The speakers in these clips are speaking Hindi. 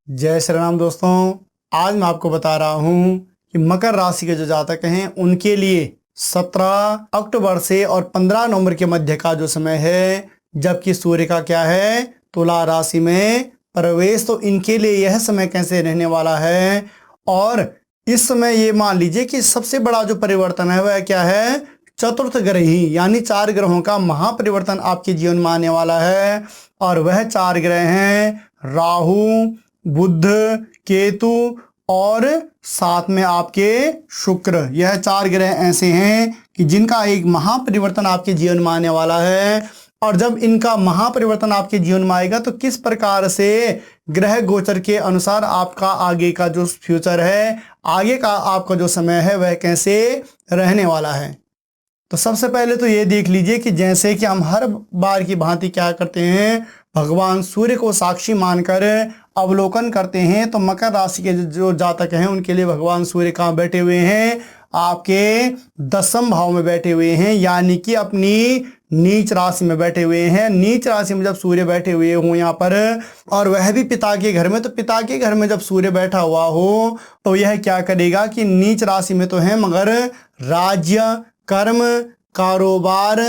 जय श्री राम दोस्तों। आज मैं आपको बता रहा हूँ कि मकर राशि के जो जातक हैं उनके लिए 17 अक्टूबर से और 15 नवंबर के मध्य का जो समय है, जबकि सूर्य का क्या है, तुला राशि में प्रवेश। तो इनके लिए यह समय कैसे रहने वाला है। और इस समय ये मान लीजिए कि सबसे बड़ा जो परिवर्तन है वह क्या है, चतुर्थ ग्रही यानी 4 ग्रहों का महापरिवर्तन आपके जीवन में आने वाला है। और वह 4 ग्रह हैं राहु, बुध, केतु और साथ में आपके शुक्र। यह 4 ग्रह ऐसे हैं कि जिनका एक महापरिवर्तन आपके जीवन में आने वाला है। और जब इनका महापरिवर्तन आपके जीवन में आएगा तो किस प्रकार से ग्रह गोचर के अनुसार आपका आगे का जो फ्यूचर है, आगे का आपका जो समय है, वह कैसे रहने वाला है। तो सबसे पहले तो ये देख लीजिए कि जैसे कि हम हर बार की भांति क्या करते हैं, भगवान सूर्य को साक्षी मानकर अवलोकन करते हैं। तो मकर राशि के जो जातक हैं उनके लिए भगवान सूर्य कहाँ बैठे हुए हैं, आपके 10वें भाव में बैठे हुए हैं, यानी कि अपनी नीच राशि में बैठे हुए हैं। नीच राशि में जब सूर्य बैठे हुए हों यहाँ पर, और वह भी पिता के घर में, तो पिता के घर में जब सूर्य बैठा हुआ हो तो यह क्या करेगा कि नीच राशि में तो है मगर राज्य, कर्म, कारोबार,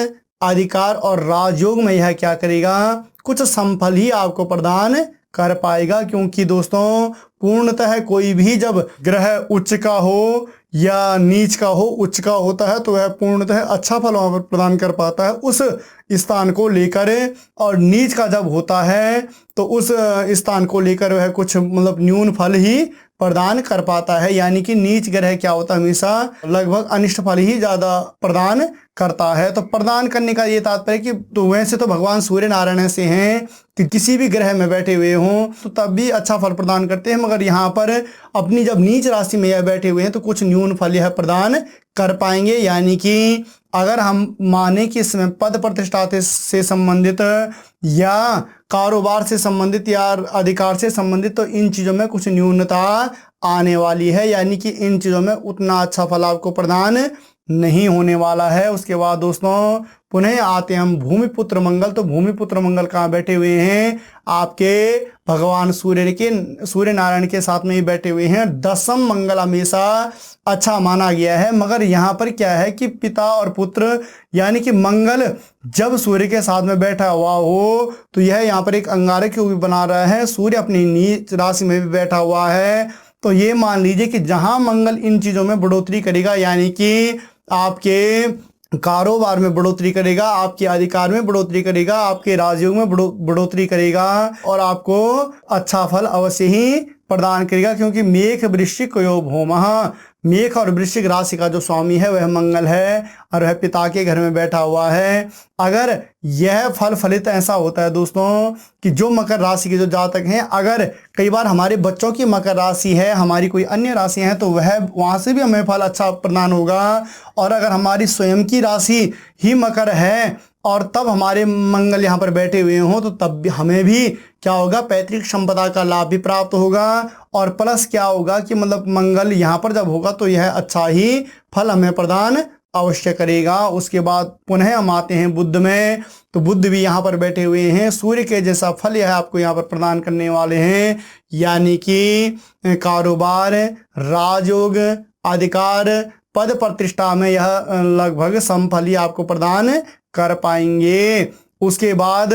अधिकार और राजयोग में यह क्या करेगा, कुछ संफल ही आपको प्रदान कर पाएगा। क्योंकि दोस्तों पूर्णतः कोई भी जब ग्रह उच्च का हो या नीच का हो, उच्च का होता है तो वह पूर्णतः अच्छा फल वहां पर प्रदान कर पाता है उस स्थान को लेकर। और नीच का जब होता है तो उस स्थान को लेकर वह कुछ न्यून फल ही प्रदान कर पाता है। यानी कि नीच ग्रह क्या होता है, हमेशा लगभग अनिष्ट फल ही ज्यादा प्रदान करता है। तो प्रदान करने का ये तात्पर्य कि तो वैसे तो भगवान सूर्य नारायण ऐसे हैं कि किसी भी ग्रह में बैठे हुए हों तो तब भी अच्छा फल प्रदान करते हैं, मगर यहाँ पर अपनी जब नीच राशि में यह बैठे हुए हैं तो कुछ न्यून फल यह प्रदान कर पाएंगे। यानी कि अगर हम माने कि इसमें पद प्रतिष्ठा से संबंधित या कारोबार से संबंधित या अधिकार से संबंधित, तो इन चीज़ों में कुछ न्यूनता आने वाली है। यानी कि इन चीज़ों में उतना अच्छा फल आपको प्रदान नहीं होने वाला है। उसके बाद दोस्तों पुनः आते हैं हम भूमिपुत्र मंगल। तो भूमिपुत्र मंगल कहाँ बैठे हुए हैं, आपके भगवान सूर्य नारायण के साथ में ही बैठे हुए हैं। 10वां मंगल हमेशा अच्छा माना गया है, मगर यहाँ पर क्या है कि पिता और पुत्र यानी कि मंगल जब सूर्य के साथ में बैठा हुआ हो तो यह यहाँ पर एक अंगारक योग भी बना रहा है। सूर्य अपनी नीच राशि में भी बैठा हुआ है। तो ये मान लीजिए कि जहां मंगल इन चीजों में बढ़ोतरी करेगा, यानी कि आपके कारोबार में बढ़ोतरी करेगा, आपके अधिकार में बढ़ोतरी करेगा, आपके राजयोग में बढ़ोतरी करेगा और आपको अच्छा फल अवश्य ही प्रदान करेगा। क्योंकि मेघ वृश्चिक योग भौमः, मेघ और वृश्चिक राशि का जो स्वामी है वह मंगल है और वह पिता के घर में बैठा हुआ है। अगर यह फल फलित ऐसा होता है दोस्तों कि जो मकर राशि के जो जातक हैं, अगर कई बार हमारे बच्चों की मकर राशि है, हमारी कोई अन्य राशि है, तो वह वहां से भी हमें फल अच्छा प्रदान होगा। और अगर हमारी स्वयं की राशि ही मकर है और तब हमारे मंगल यहाँ पर बैठे हुए हों तो तब भी हमें भी क्या होगा, पैतृक संपदा का लाभ भी प्राप्त होगा। और प्लस क्या होगा कि मंगल यहाँ पर जब होगा तो यह अच्छा ही फल हमें प्रदान अवश्य करेगा। उसके बाद पुनः हम आते हैं बुध में। तो बुध भी यहाँ पर बैठे हुए हैं, सूर्य के जैसा फल यह आपको यहाँ पर प्रदान करने वाले हैं। यानी कि कारोबार, राजयोग, अधिकार, पद प्रतिष्ठा में यह लगभग समफल ही आपको प्रदान कर पाएंगे। उसके बाद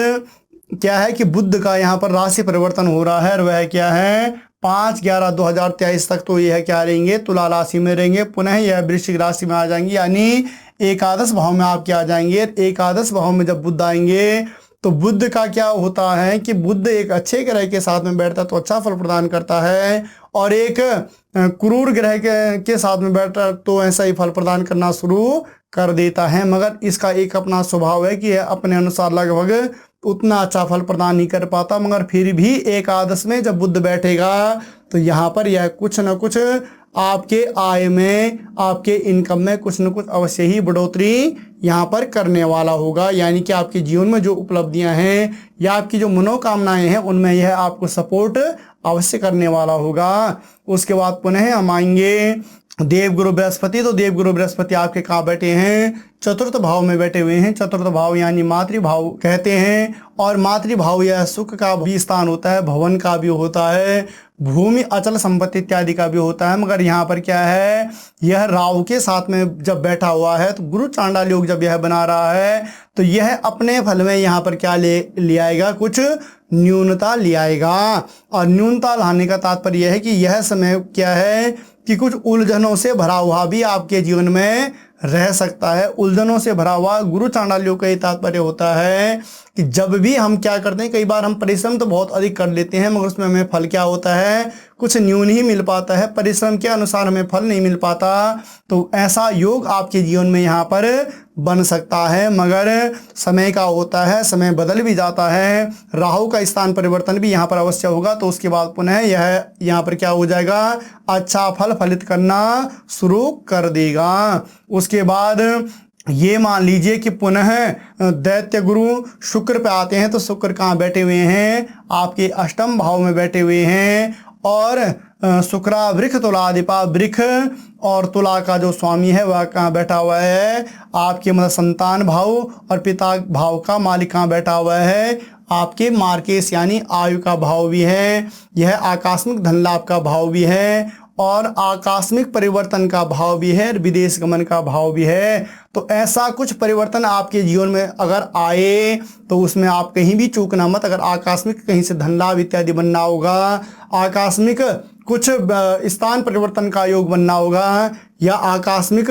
क्या है कि बुध का यहाँ पर राशि परिवर्तन हो रहा है और वह क्या है, 5/11/2023 तक तो यह क्या रहेंगे, तुला राशि में रहेंगे। पुनः यह वृश्चिक राशि में आ जाएंगे, यानी एकादश भाव में आप क्या आ जाएंगे। एकादश भाव में जब बुध आएंगे तो बुध का क्या होता है कि बुध एक अच्छे ग्रह के साथ में बैठता है तो अच्छा फल प्रदान करता है, और एक क्रूर ग्रह के साथ में बैठता तो ऐसा ही फल प्रदान करना शुरू कर देता है। मगर इसका एक अपना स्वभाव है कि यह अपने अनुसार लगभग उतना अच्छा फल प्रदान नहीं कर पाता, मगर फिर भी एकादश में जब बुध बैठेगा तो यहाँ पर यह कुछ न कुछ आपके आय में, आपके इनकम में कुछ न कुछ अवश्य ही बढ़ोतरी यहाँ पर करने वाला होगा। यानी कि आपके जीवन में जो उपलब्धियां हैं या आपकी जो मनोकामनाएं हैं उनमें यह आपको सपोर्ट अवश्य करने वाला होगा। उसके बाद पुनः हम आएंगे देवगुरु बृहस्पति। तो देवगुरु बृहस्पति आपके कहाँ बैठे हैं, चतुर्थ भाव में बैठे हुए हैं। चतुर्थ भाव यानी मातृभाव कहते हैं, और मातृभाव यह सुख का भी स्थान होता है, भवन का भी होता है। भूमि, अचल संपत्ति इत्यादि का भी होता है। मगर यहाँ पर क्या है, यह राहु के साथ में जब बैठा हुआ है तो गुरु चांडाल योग जब यह बना रहा है तो यह अपने फल में यहाँ पर क्या ले आएगा, कुछ न्यूनता ले आएगा। और न्यूनता लाने का तात्पर्य यह है कि यह समय क्या है कि कुछ उलझनों से भरा हुआ भी आपके जीवन में रह सकता है। उलझनों से भरा हुआ गुरु चांडाल योग का ये तात्पर्य होता है कि जब भी हम क्या करते हैं, कई बार हम परिश्रम तो बहुत अधिक कर लेते हैं मगर उसमें हमें फल क्या होता है, कुछ न्यून ही मिल पाता है, परिश्रम के अनुसार हमें फल नहीं मिल पाता। तो ऐसा योग आपके जीवन में यहाँ पर बन सकता है। मगर समय का होता है, समय बदल भी जाता है, राहु का स्थान परिवर्तन भी यहाँ पर अवश्य होगा। तो उसके बाद पुनः यह यहाँ पर क्या हो जाएगा, अच्छा फल फलित करना शुरू कर देगा। उसके बाद ये मान लीजिए कि पुनः दैत्य गुरु शुक्र पे आते हैं। तो शुक्र कहाँ बैठे हुए हैं, आपके अष्टम भाव में बैठे हुए हैं। और शुक्रा वृख तुलाधिपा, वृख और तुला का जो स्वामी है वह कहाँ बैठा हुआ है, आपके मतलब संतान भाव और पिता भाव का मालिक कहाँ बैठा हुआ है, आपके मार्केश यानी आयु का भाव भी है। यह आकस्मिक धन लाभ का भाव भी है और आकस्मिक परिवर्तन का भाव भी है, विदेश गमन का भाव भी है। तो ऐसा कुछ परिवर्तन आपके जीवन में अगर आए तो उसमें आप कहीं भी चूकना मत। अगर आकस्मिक कहीं से धन लाभ इत्यादि बनना होगा, आकस्मिक कुछ स्थान परिवर्तन का योग बनना होगा, या आकस्मिक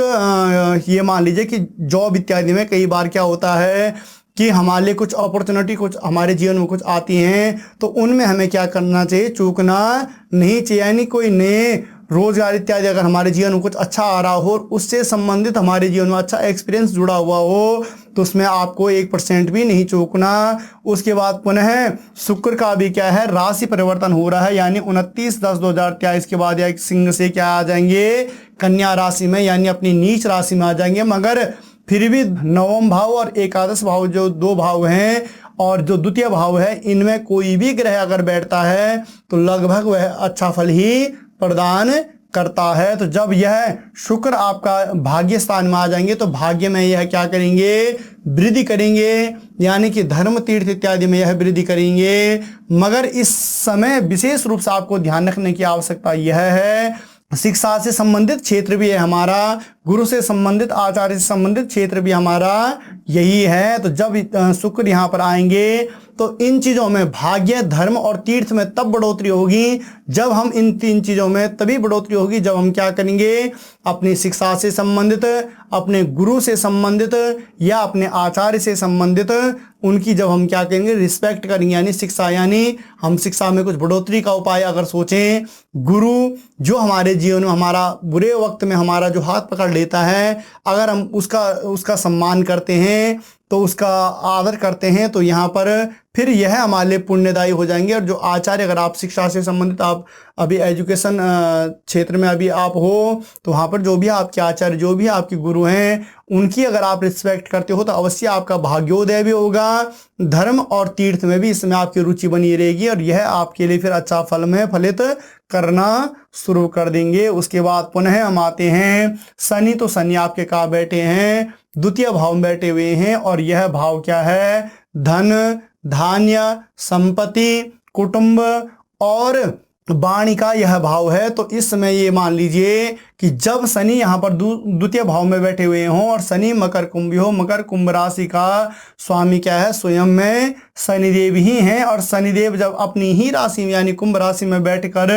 ये मान लीजिए कि जॉब इत्यादि में कई बार क्या होता है कि हमारे लिए कुछ अपॉर्चुनिटी कुछ हमारे जीवन में कुछ आती हैं तो उनमें हमें क्या करना चाहिए, चूकना नहीं चाहिए। यानी कोई नए रोजगार इत्यादि अगर हमारे जीवन में कुछ अच्छा आ रहा हो, उससे संबंधित हमारे जीवन में अच्छा एक्सपीरियंस जुड़ा हुआ हो, तो उसमें आपको 1% भी नहीं चूकना। उसके बाद पुनः शुक्र का भी क्या है, राशि परिवर्तन हो रहा है, यानी 29/10/2023 के बाद या सिंह से क्या आ जाएंगे, कन्या राशि में, यानी अपनी नीच राशि में आ जाएंगे। मगर फिर भी नवम भाव और एकादश भाव जो दो भाव हैं और जो द्वितीय भाव है, इनमें कोई भी ग्रह अगर बैठता है तो लगभग वह अच्छा फल ही प्रदान करता है। तो जब यह शुक्र आपका भाग्य स्थान में आ जाएंगे तो भाग्य में यह क्या करेंगे, वृद्धि करेंगे, यानी कि धर्म तीर्थ इत्यादि में यह वृद्धि करेंगे। मगर इस समय विशेष रूप से आपको ध्यान रखने की आवश्यकता यह है, शिक्षा से संबंधित क्षेत्र भी है हमारा, गुरु से संबंधित, आचार्य से संबंधित क्षेत्र भी हमारा यही है। तो जब शुक्र यहाँ पर आएंगे तो इन चीज़ों में भाग्य, धर्म और तीर्थ में तब बढ़ोतरी होगी जब हम इन 3 चीज़ों में तभी बढ़ोतरी होगी जब हम क्या करेंगे, अपनी शिक्षा से संबंधित, अपने गुरु से संबंधित या अपने आचार्य से संबंधित उनकी जब हम क्या करेंगे, रिस्पेक्ट करेंगे। यानी शिक्षा, यानी हम शिक्षा में कुछ बढ़ोतरी का उपाय अगर सोचें, गुरु जो हमारे जीवन में हमारा बुरे वक्त में हमारा जो हाथ पकड़ लेता है, अगर हम उसका सम्मान करते हैं तो उसका आदर करते हैं तो यहाँ पर फिर यह हमारे लिए पुण्यदायी हो जाएंगे। और जो आचार्य, अगर आप शिक्षा से संबंधित आप अभी एजुकेशन क्षेत्र में अभी आप हो तो वहाँ पर जो भी आपके आचार्य, जो भी आपके गुरु हैं, उनकी अगर आप रिस्पेक्ट करते हो तो अवश्य आपका भाग्योदय भी होगा, धर्म और तीर्थ में भी इसमें आपकी रुचि बनी रहेगी और यह आपके लिए फिर अच्छा फल में फलित करना शुरू कर देंगे। उसके बाद पुनः हम आते हैं शनि। तो शनि आपके कहाँ बैठे हैं, द्वितीय भाव में बैठे हुए हैं और यह भाव क्या है, धन, धान्य, संपत्ति, कुटुंब और वाणी का यह भाव है। तो इस समय ये मान लीजिए कि जब शनि यहाँ पर द्वितीय भाव में बैठे हुए हों और शनि मकर कुंभ हो, मकर कुंभ राशि का स्वामी क्या है, स्वयं में शनिदेव ही हैं। और शनिदेव जब अपनी ही राशि में यानी कुंभ राशि में बैठकर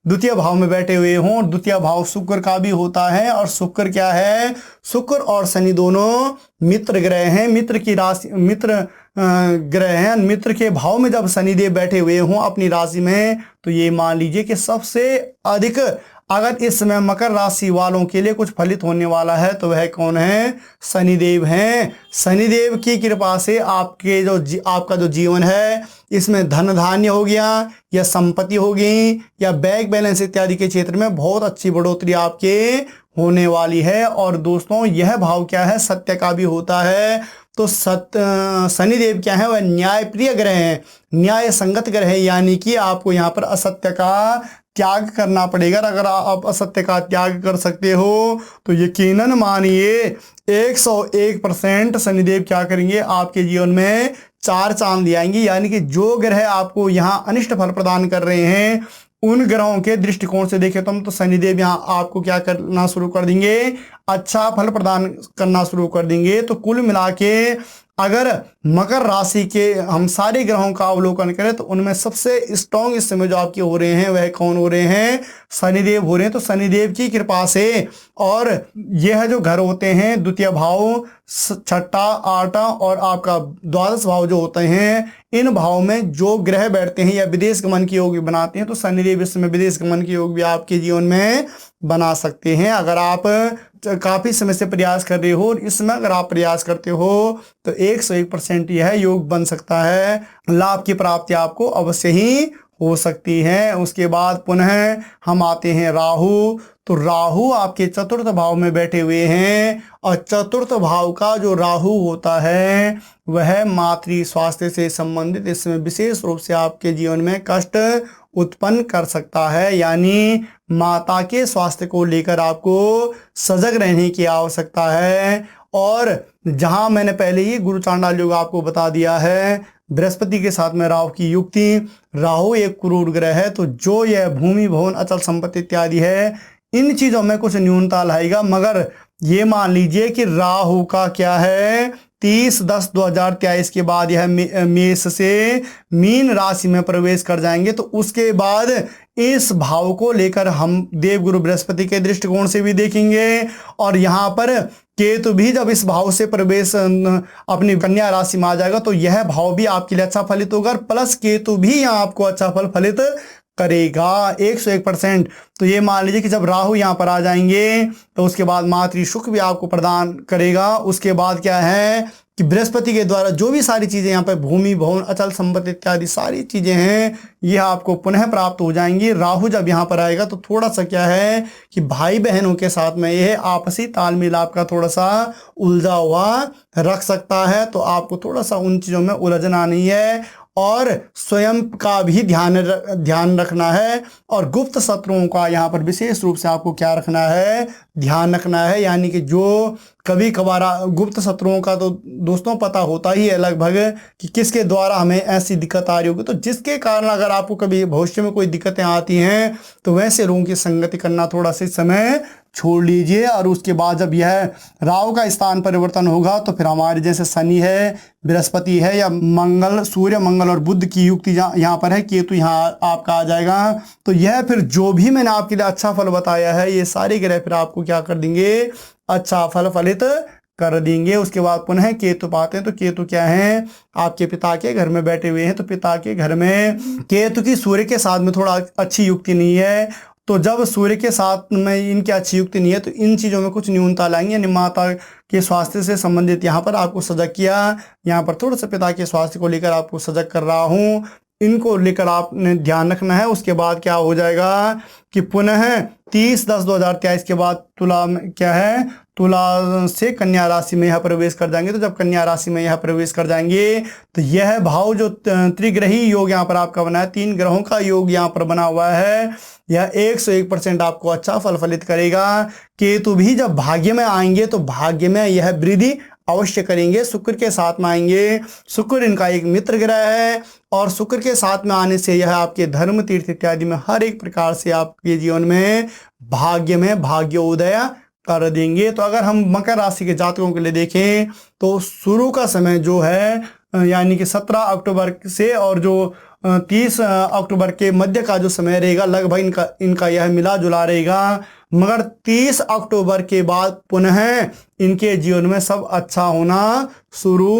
द्वितीय भाव में बैठे हुए हों, द्वितीय भाव शुक्र का भी होता है और शुक्र क्या है, शुक्र और शनि दोनों मित्र ग्रह हैं, मित्र की राशि, मित्र ग्रह हैं। मित्र के भाव में जब शनिदेव बैठे हुए हों अपनी राशि में तो ये मान लीजिए कि सबसे अधिक अगर इस समय मकर राशि वालों के लिए कुछ फलित होने वाला है तो वह कौन है, शनिदेव हैं। शनिदेव की कृपा से आपके आपका जो जीवन है इसमें धन धान्य हो गया या संपत्ति हो गई या बैंक बैलेंस इत्यादि के क्षेत्र में बहुत अच्छी बढ़ोतरी आपके होने वाली है। और दोस्तों यह भाव क्या है, सत्य का भी होता है। तो शनिदेव क्या है, वह न्याय प्रिय ग्रह है, न्याय संगत ग्रह है, यानी कि आपको यहाँ पर असत्य का त्याग करना पड़ेगा। अगर आप असत्य का त्याग कर सकते हो तो यकीनन मानिए 101% शनिदेव क्या करेंगे, आपके जीवन में 4 चांद ले आएंगे। यानी कि जो ग्रह आपको यहाँ अनिष्ट फल प्रदान कर रहे हैं उन ग्रहों के दृष्टिकोण से देखें तो शनिदेव यहाँ आपको क्या करना शुरू कर देंगे, अच्छा फल प्रदान करना शुरू कर देंगे। तो कुल मिला के अगर मकर राशि के हम सारे ग्रहों का अवलोकन करें तो उनमें सबसे स्ट्रॉन्ग इस समय जो आपके हो रहे हैं वह कौन हो रहे हैं, शनिदेव हो रहे हैं। तो शनिदेव की कृपा से, और यह जो घर होते हैं द्वितीय भाव, छठा, आठवां और आपका द्वादश भाव जो होते हैं, इन भाव में जो ग्रह बैठते हैं या विदेश गमन की योग भी बनाते हैं, तो शनिदेव इस समय विदेश गमन की योग भी आपके जीवन में बना सकते हैं। अगर आप काफी समय से प्रयास कर रहे हो और इस समय अगर आप प्रयास करते हो तो 101% यह योग बन सकता है, लाभ की प्राप्ति आपको अवश्य ही हो सकती है। उसके बाद पुनः हम आते हैं राहु। तो राहु आपके चतुर्थ भाव में बैठे हुए हैं, और चतुर्थ भाव का जो राहु होता है वह मातृ स्वास्थ्य से संबंधित इसमें विशेष रूप से आपके जीवन में कष्ट उत्पन्न कर सकता है। यानी माता के स्वास्थ्य को लेकर आपको सजग रहने की आवश्यकता है। और जहां मैंने पहले ही गुरु चांडाल योग आपको बता दिया है, बृहस्पति के साथ में राहु की युक्ति, राहु एक क्रूर ग्रह है, तो जो यह भूमि भवन अचल संपत्ति इत्यादि है इन चीजों में कुछ न्यूनता लाएगा। मगर ये मान लीजिए कि राहु का क्या है, 30/10/2023 के बाद यह मेष से मीन राशि में प्रवेश कर जाएंगे। तो उसके बाद इस भाव को लेकर हम देवगुरु बृहस्पति के दृष्टिकोण से भी देखेंगे, और यहाँ पर केतु भी जब इस भाव से प्रवेश अपनी कन्या राशि में आ जाएगा तो यह भाव भी आपके लिए अच्छा फलित होगा, प्लस केतु भी यहाँ आपको अच्छा फल फलित करेगा 101%। तो ये मान लीजिए कि जब राहु यहाँ पर आ जाएंगे तो उसके बाद मातृ सुख भी आपको प्रदान करेगा। उसके बाद क्या है कि बृहस्पति के द्वारा जो भी सारी चीजें यहाँ पर भूमि भवन अचल संपत्ति इत्यादि सारी चीजें हैं ये आपको पुनः प्राप्त हो जाएंगी। राहु जब यहाँ पर आएगा तो थोड़ा सा क्या है कि भाई बहनों के साथ में यह आपसी तालमेल आपका थोड़ा सा उलझा हुआ रख सकता है, तो आपको थोड़ा सा उन चीजों में उलझना नहीं है, और स्वयं का भी ध्यान रखना है, और गुप्त शत्रुओं का यहाँ पर विशेष रूप से आपको क्या रखना है, ध्यान रखना है। यानी कि जो कभी कभार गुप्त शत्रुओं का तो दोस्तों पता होता ही है लगभग कि किसके द्वारा हमें ऐसी दिक्कत आ रही होगी, तो जिसके कारण अगर आपको कभी भविष्य में कोई दिक्कतें आती हैं तो वैसे लोगों की संगति करना थोड़ा सा समय छोड़ लीजिए। और उसके बाद जब यह राहु का स्थान परिवर्तन होगा तो फिर हमारे जैसे शनि है, बृहस्पति है, या मंगल, सूर्य मंगल और बुध की युक्ति यहाँ पर है, केतु यहाँ आपका आ जाएगा। तो यह फिर जो भी मैंने आपके लिए अच्छा फल बताया है ये सारे ग्रह फिर आपको क्या कर देंगे, अच्छा फल फलित कर देंगे। उसके बाद पुनः केतु पाते हैं, तो केतु क्या है, आपके पिता के घर में बैठे हुए हैं। तो पिता के घर में केतु की सूर्य के साथ में थोड़ा अच्छी युक्ति नहीं है, तो जब सूर्य के साथ में इनकी अच्छी युक्ति नहीं है तो इन चीज़ों में कुछ न्यूनता लाएंगे। यानी माता के स्वास्थ्य से संबंधित यहाँ पर आपको सजग किया, यहाँ पर थोड़ा सा पिता के स्वास्थ्य को लेकर आपको सजग कर रहा हूँ, इनको लेकर आपने ध्यान रखना है। उसके बाद क्या हो जाएगा कि पुनः 30/10/2023 के बाद तुला में क्या है, तुला से कन्या राशि में यह प्रवेश कर जाएंगे। तो जब कन्या राशि में यह प्रवेश कर जाएंगे तो यह भाव जो त्रिग्रही योग यहाँ पर आपका बना है, 3 ग्रहों का योग यहाँ पर बना हुआ है, यह 101% आपको अच्छा फल फलित करेगा। केतु भी जब भाग्य में आएंगे तो भाग्य में यह वृद्धि अवश्य करेंगे। शुक्र के साथ में आएंगे, शुक्र इनका एक मित्र ग्रह है, और शुक्र के साथ में आने से यह आपके धर्म तीर्थ इत्यादि में हर एक प्रकार से आपके जीवन में भाग्योदय कर देंगे। तो अगर हम मकर राशि के जातकों के लिए देखें तो शुरू का समय जो है यानी कि 17 अक्टूबर से और जो 30 अक्टूबर के मध्य का जो समय रहेगा लगभग इनका यह मिला जुला रहेगा, मगर 30 अक्टूबर के बाद पुनः इनके जीवन में सब अच्छा होना शुरू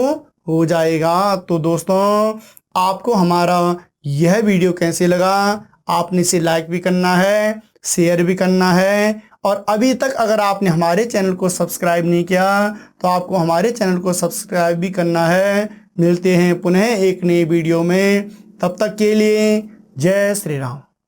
हो जाएगा। तो दोस्तों आपको हमारा यह वीडियो कैसे लगा, आपने इसे लाइक भी करना है, शेयर भी करना है, और अभी तक अगर आपने हमारे चैनल को सब्सक्राइब नहीं किया तो आपको हमारे चैनल को सब्सक्राइब भी करना है। मिलते हैं पुनः एक नई वीडियो में, तब तक के लिए जय श्री राम।